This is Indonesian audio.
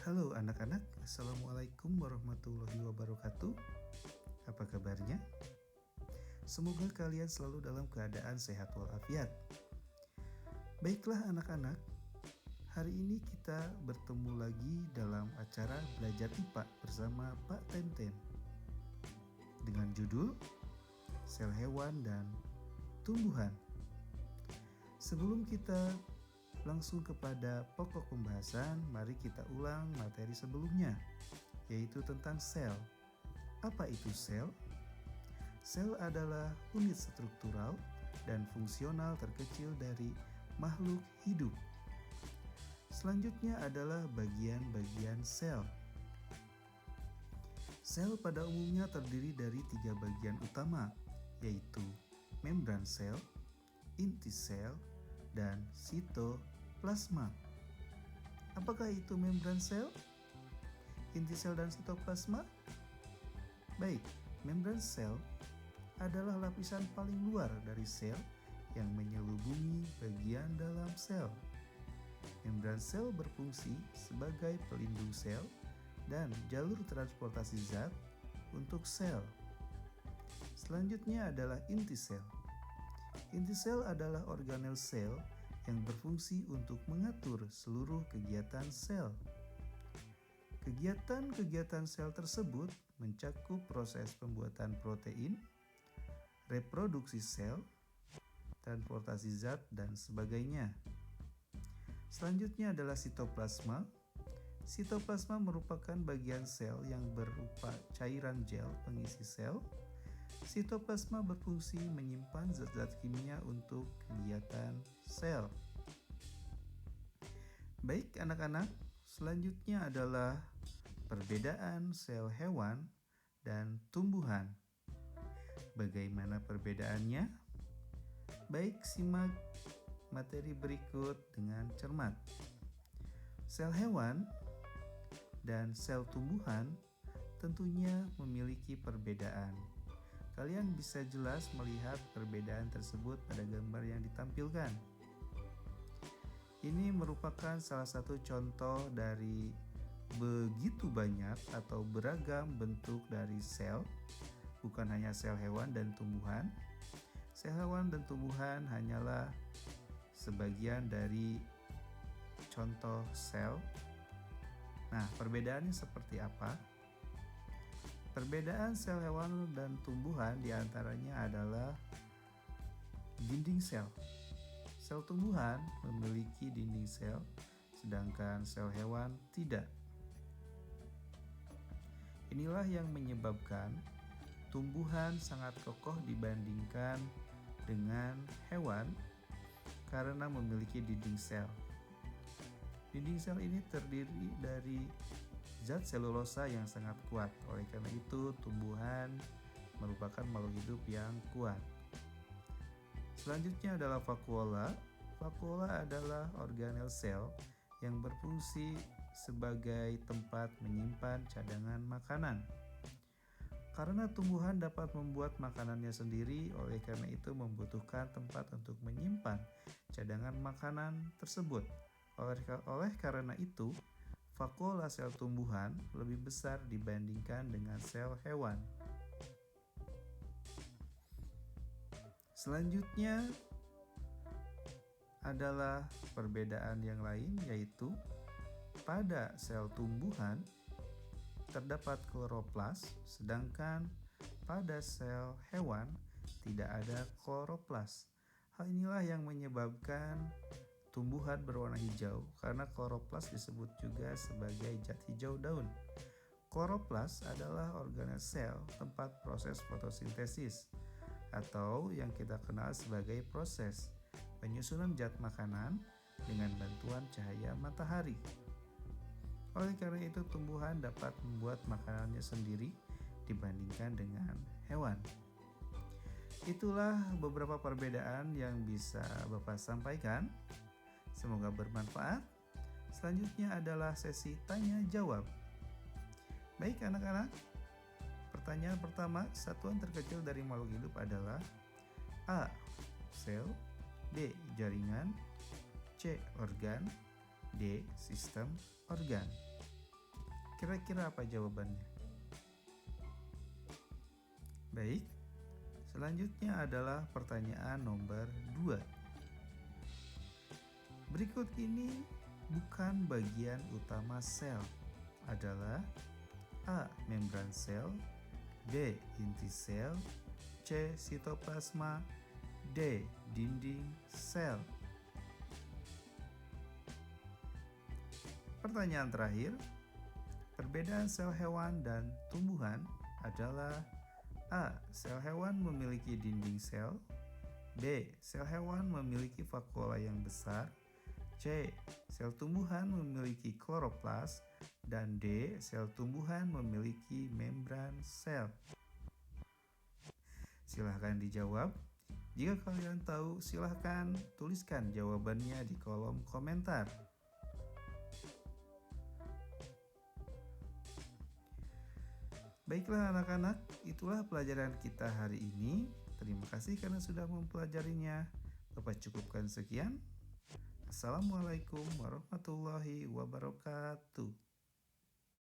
Halo anak-anak, Assalamualaikum warahmatullahi wabarakatuh. Apa kabarnya? Semoga kalian selalu dalam keadaan sehat walafiat. Baiklah anak-anak, hari ini kita bertemu lagi dalam acara Belajar IPA bersama Pak Tenten dengan judul Sel Hewan dan Tumbuhan. Sebelum kita langsung kepada pokok pembahasan, mari kita ulang materi sebelumnya, yaitu tentang sel. Apa itu sel? Sel adalah unit struktural dan fungsional terkecil dari makhluk hidup. Selanjutnya adalah bagian-bagian sel. Sel pada umumnya terdiri dari 3 bagian utama, yaitu membran sel, inti sel, dan sitoplasma. Apakah itu membran sel, inti sel, dan sitoplasma? Baik, membran sel adalah lapisan paling luar dari sel yang menyelubungi bagian dalam sel. Membran sel berfungsi sebagai pelindung sel dan jalur transportasi zat untuk sel. Selanjutnya adalah inti sel. Inti sel adalah organel sel yang berfungsi untuk mengatur seluruh kegiatan sel. Kegiatan-kegiatan sel tersebut mencakup proses pembuatan protein, reproduksi sel, transportasi zat, dan sebagainya. Selanjutnya adalah sitoplasma. Sitoplasma merupakan bagian sel yang berupa cairan gel pengisi sel. Sitoplasma berfungsi menyimpan zat-zat kimia untuk kegiatan sel. Baik anak-anak, selanjutnya adalah perbedaan sel hewan dan tumbuhan. Bagaimana perbedaannya? Baik, simak materi berikut dengan cermat. Sel hewan dan sel tumbuhan tentunya memiliki perbedaan. Kalian bisa jelas melihat perbedaan tersebut pada gambar yang ditampilkan. Ini merupakan salah satu contoh dari begitu banyak atau beragam bentuk dari sel, bukan hanya sel hewan dan tumbuhan. Sel hewan dan tumbuhan hanyalah sebagian dari contoh sel. Nah, perbedaannya seperti apa? Perbedaan sel hewan dan tumbuhan diantaranya adalah dinding sel. Sel tumbuhan memiliki dinding sel, sedangkan sel hewan tidak. Inilah yang menyebabkan tumbuhan sangat kokoh dibandingkan dengan hewan karena memiliki dinding sel. Dinding sel ini terdiri dari zat selulosa yang sangat kuat. Oleh karena itu, tumbuhan merupakan makhluk hidup yang kuat. Selanjutnya adalah vakuola. Vakuola adalah organel sel yang berfungsi sebagai tempat menyimpan cadangan makanan. Karena tumbuhan dapat membuat makanannya sendiri, oleh karena itu membutuhkan tempat untuk menyimpan cadangan makanan tersebut. Oleh karena itu, vakuola sel tumbuhan lebih besar dibandingkan dengan sel hewan. Selanjutnya adalah perbedaan yang lain, yaitu pada sel tumbuhan terdapat kloroplas, sedangkan pada sel hewan tidak ada kloroplas. Hal inilah yang menyebabkan tumbuhan berwarna hijau karena kloroplas disebut juga sebagai zat hijau daun. Kloroplas adalah organel sel tempat proses fotosintesis atau yang kita kenal sebagai proses penyusunan zat makanan dengan bantuan cahaya matahari. Oleh karena itu, tumbuhan dapat membuat makanannya sendiri dibandingkan dengan hewan. Itulah beberapa perbedaan yang bisa Bapak sampaikan. Semoga bermanfaat. Selanjutnya adalah sesi tanya jawab. Baik anak-anak, pertanyaan pertama, satuan terkecil dari makhluk hidup adalah A. Sel, B. Jaringan, C. Organ, D. Sistem organ. Kira-kira apa jawabannya? Baik, selanjutnya adalah pertanyaan nomor 2. Berikut ini bukan bagian utama sel. Adalah A. Membran sel, B. Inti sel, C. Sitoplasma, D. Dinding sel. Pertanyaan terakhir, perbedaan sel hewan dan tumbuhan adalah A. Sel hewan memiliki dinding sel, B. Sel hewan memiliki vakuola yang besar, C. Sel tumbuhan memiliki kloroplas, dan D. Sel tumbuhan memiliki membran sel. Silahkan dijawab. Jika kalian tahu, silahkan tuliskan jawabannya di kolom komentar. Baiklah anak-anak, itulah pelajaran kita hari ini. Terima kasih karena sudah mempelajarinya. Bapak cukupkan sekian. Assalamualaikum warahmatullahi wabarakatuh.